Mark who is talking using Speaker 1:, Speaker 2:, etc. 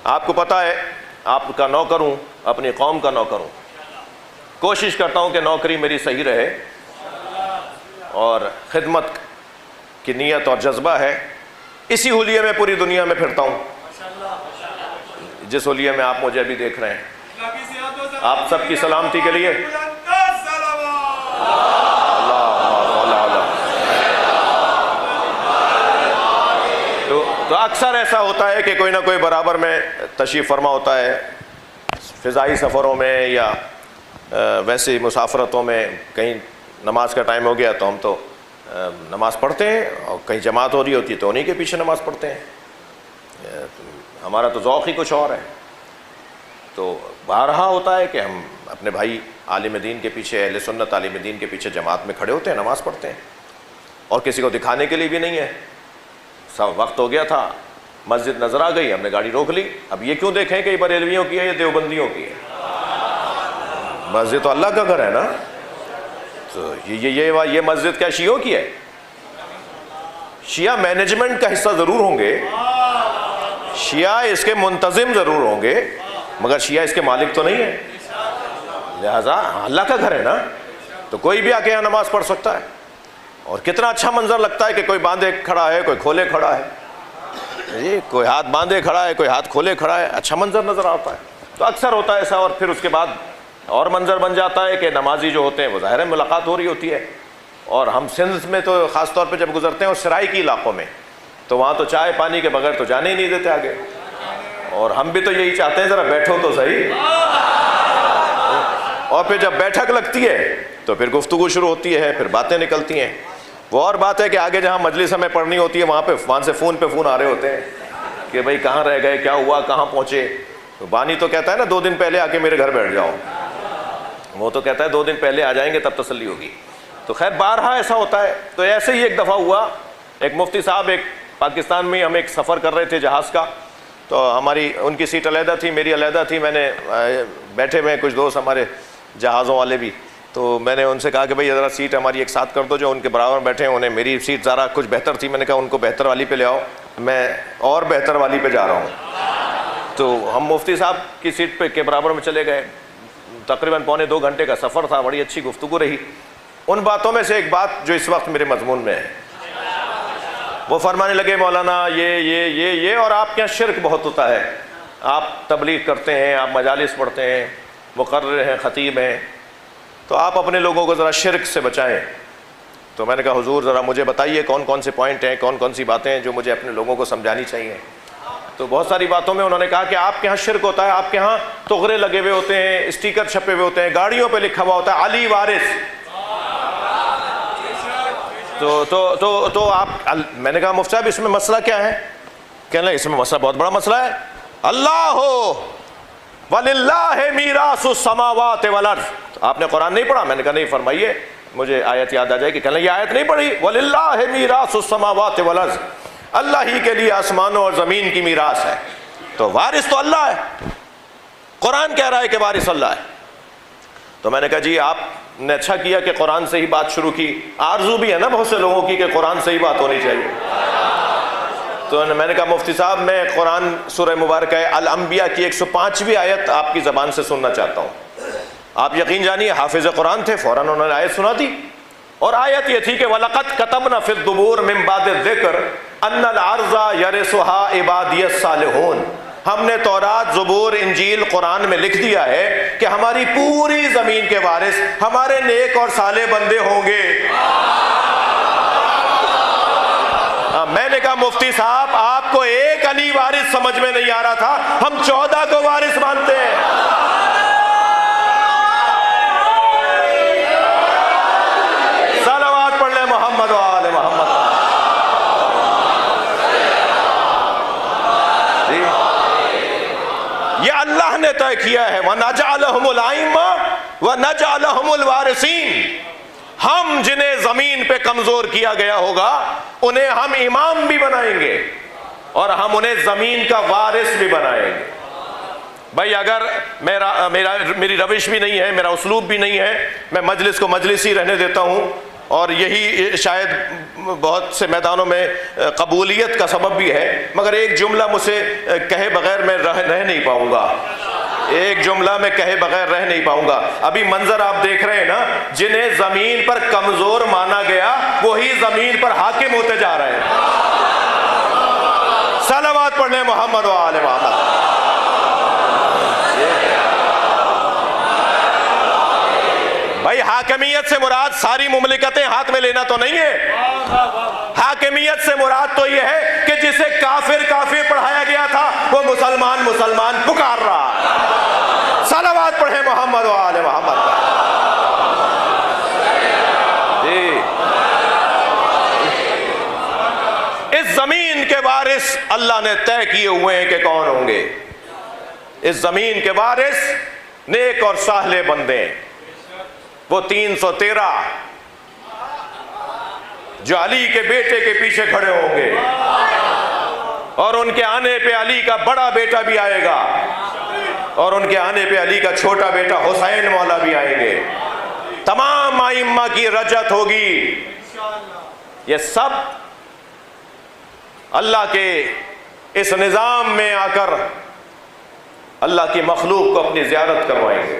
Speaker 1: آپ کو پتہ ہے آپ کا نوکر ہوں، اپنی قوم کا نوکر ہوں، کوشش کرتا ہوں کہ نوکری میری صحیح رہے، اور خدمت کی نیت اور جذبہ ہے، اسی حلیے میں پوری دنیا میں پھرتا ہوں، جس حلیے میں آپ مجھے ابھی دیکھ رہے ہیں۔ آپ سب کی سلامتی کے لیے تو اکثر ایسا ہوتا ہے کہ کوئی نہ کوئی برابر میں تشریف فرما ہوتا ہے، فضائی سفروں میں یا ویسے مسافرتوں میں، کہیں نماز کا ٹائم ہو گیا تو ہم تو نماز پڑھتے ہیں، اور کہیں جماعت ہو رہی ہوتی ہے تو انہیں کے پیچھے نماز پڑھتے ہیں، ہمارا تو ذوق ہی کچھ اور ہے۔ تو بارہا ہوتا ہے کہ ہم اپنے بھائی عالم دین کے پیچھے، اہل سنت عالم دین کے پیچھے جماعت میں کھڑے ہوتے ہیں، نماز پڑھتے ہیں، اور کسی کو دکھانے کے لیے بھی نہیں ہے۔ سب وقت ہو گیا تھا، مسجد نظر آ گئی، ہم نے گاڑی روک لی، اب یہ کیوں دیکھیں کہ یہ بریلویوں کی ہے یا دیوبندیوں کی ہے؟ مسجد تو اللہ کا گھر ہے نا، تو یہ مسجد کیا شیعوں کی ہے؟ شیعہ مینجمنٹ کا حصہ ضرور ہوں گے، شیعہ اس کے منتظم ضرور ہوں گے، مگر شیعہ اس کے مالک تو نہیں ہے، لہذا اللہ کا گھر ہے نا، تو کوئی بھی آ کے یہاں نماز پڑھ سکتا ہے۔ اور کتنا اچھا منظر لگتا ہے کہ کوئی باندھے کھڑا ہے، کوئی کھولے کھڑا ہے، جی کوئی ہاتھ باندھے کھڑا ہے، کوئی ہاتھ کھولے کھڑا ہے، اچھا منظر نظر آتا ہے۔ تو اکثر ہوتا ہے ایسا، اور پھر اس کے بعد اور منظر بن جاتا ہے کہ نمازی جو ہوتے ہیں وہ ظاہر ہے ملاقات ہو رہی ہوتی ہے، اور ہم سندھ میں تو خاص طور پہ جب گزرتے ہیں اور سرائکی علاقوں میں، تو وہاں تو چائے پانی کے بغیر تو جانے ہی نہیں دیتے آگے، اور ہم بھی تو یہی چاہتے ہیں ذرا بیٹھو تو صحیح، اور پھر جب بیٹھک لگتی ہے تو پھر گفتگو شروع ہوتی ہے، پھر باتیں نکلتی ہیں۔ وہ اور بات ہے کہ آگے جہاں مجلس ہمیں پڑھنی ہوتی ہے وہاں سے فون پہ فون آ رہے ہوتے ہیں کہ بھائی کہاں رہ گئے، کیا ہوا، کہاں پہنچے۔ تو بانی تو کہتا ہے نا 2 دن پہلے آ کے میرے گھر بیٹھ جاؤ، وہ تو کہتا ہے 2 دن پہلے آ جائیں گے تب تسلی ہوگی۔ تو خیر بارہا ایسا ہوتا ہے۔ تو ایسے ہی ایک دفعہ ہوا، ایک مفتی صاحب ایک پاکستان میں ہم ایک سفر کر رہے تھے جہاز کا، تو ہماری ان کی سیٹ علیحدہ تھی، میری علیحدہ تھی، میں نے بیٹھے ہوئے کچھ دوست ہمارے جہازوں والے بھی، تو میں نے ان سے کہا کہ بھئی ذرا سیٹ ہماری ایک ساتھ کر دو، جو ان کے برابر بیٹھے ہیں انہیں میری سیٹ ذرا کچھ بہتر تھی، میں نے کہا ان کو بہتر والی پہ لے آؤ، میں اور بہتر والی پہ جا رہا ہوں۔ تو ہم مفتی صاحب کی سیٹ پہ کے برابر میں چلے گئے، تقریباً 1.25 گھنٹے کا سفر تھا، بڑی اچھی گفتگو رہی۔ ان باتوں میں سے ایک بات جو اس وقت میرے مضمون میں ہے، وہ فرمانے لگے مولانا یہ اور آپ کے یہاں شرک بہت ہوتا ہے، آپ تبلیغ کرتے ہیں، آپ مجالس پڑھتے ہیں، مقرر ہیں، خطیب ہیں، تو آپ اپنے لوگوں کو ذرا شرک سے بچائیں۔ تو میں نے کہا حضور ذرا مجھے بتائیے کون کون سے پوائنٹ ہیں، کون کون سی باتیں ہیں جو مجھے اپنے لوگوں کو سمجھانی چاہیے۔ تو بہت ساری باتوں میں انہوں نے کہا کہ آپ کے ہاں شرک ہوتا ہے، آپ کے ہاں تغرے لگے ہوئے ہوتے ہیں، اسٹیکر چھپے ہوئے ہوتے ہیں، گاڑیوں پہ لکھا ہوا ہوتا ہے علی وارث۔ تو آپ، میں نے کہا مفتی صاحب اس میں مسئلہ کیا ہے؟ کہنے لگے اس میں مسئلہ بہت بڑا مسئلہ ہے، اللہ ہو وَلِلَّهِ مِيرَاثُ السَّمَاوَاتِ وَالْأَرْضِ۔ آپ نے قرآن نہیں پڑھا؟ میں نے کہا نہیں، فرمائیے، مجھے آیت یاد آ جائے گی۔ کہنے لگے یہ آیت نہیں پڑھی، وَلِلَّهِ مِيرَاثُ السَّمَاوَاتِ وَالْأَرْضِ، اللہ ہی کے لیے آسمانوں اور زمین کی میراث ہے، تو وارث تو اللہ ہے، قرآن کہہ رہا ہے کہ وارث اللہ ہے۔ تو میں نے کہا جی آپ نے اچھا کیا کہ قرآن سے ہی بات شروع کی، آرزو بھی ہے نا بہت سے لوگوں کی کہ قرآن سے ہی بات ہونی چاہیے۔ تو میں نے کہا مفتی صاحب میں قرآن سورہ مبارکہ الانبیاء کی 105ویں آیت آپ کی زبان سے سننا چاہتا ہوں۔ آپ یقین جانیے حافظ قرآن تھے، فوراً انہوں نے آیت سنا دی، اور آیت یہ تھی کہ وَلَقَدْ كَتَبْنَا فِي الزُّبُورِ مِن بَعْدِ الذِّكْرِ أَنَّ الْأَرْضَ يَرِثُهَا عِبَادِيَ الصَّالِحُونَ۔ ہم نے تورات، زبور، انجیل، قرآن میں لکھ دیا ہے کہ ہماری پوری زمین کے وارث ہمارے نیک اور صالح بندے ہوں گے۔ میں نے کہا مفتی صاحب آپ کو ایک علی وارث سمجھ میں نہیں آ رہا تھا، ہم 14 کو وارث مانتے ہیں۔ صلوات پڑھ لیں محمد و آل محمد۔ جی یہ اللہ نے طے کیا ہے، وَنَجْعَلَهُمُ الْأَئِمَّةَ وَنَجْعَلَهُمُ الْوَارِثِينَ۔ ہم جنہیں زمین پہ کمزور کیا گیا ہوگا انہیں ہم امام بھی بنائیں گے، اور ہم انہیں زمین کا وارث بھی بنائیں گے۔ بھائی اگر میری روش بھی نہیں ہے، میرا اسلوب بھی نہیں ہے، میں مجلس کو مجلس ہی رہنے دیتا ہوں، اور یہی شاید بہت سے میدانوں میں قبولیت کا سبب بھی ہے، مگر ایک جملہ مجھ سے کہے بغیر میں رہ نہیں پاؤں گا، ایک جملہ میں کہے بغیر رہ نہیں پاؤں گا۔ ابھی منظر آپ دیکھ رہے ہیں نا، جنہیں زمین پر کمزور مانا گیا وہی زمین پر حاکم ہوتے جا رہے ہیں۔ صلوات پڑھ لیں محمد و آل محمد۔ بھائی حاکمیت سے مراد ساری مملکتیں ہاتھ میں لینا تو نہیں ہے، حاکمیت سے مراد تو یہ ہے کہ جسے کافر کافر پڑھایا گیا تھا وہ مسلمان مسلمان پکار رہا ہے۔ صلوات پڑھیں محمد و آل محمد۔ جی، اس زمین کے وارث اللہ نے طے کیے ہوئے ہیں کہ کون ہوں گے۔ اس زمین کے وارث نیک اور صالح بندے، وہ 313 جو علی کے بیٹے کے پیچھے کھڑے ہوں گے، اور ان کے آنے پہ علی کا بڑا بیٹا بھی آئے گا، اور ان کے آنے پہ علی کا چھوٹا بیٹا حسین مولا بھی آئیں گے، تمام ائمہ کی رجعت ہوگی۔ یہ سب اللہ کے اس نظام میں آ کر اللہ کی مخلوق کو اپنی زیارت کروائیں گے۔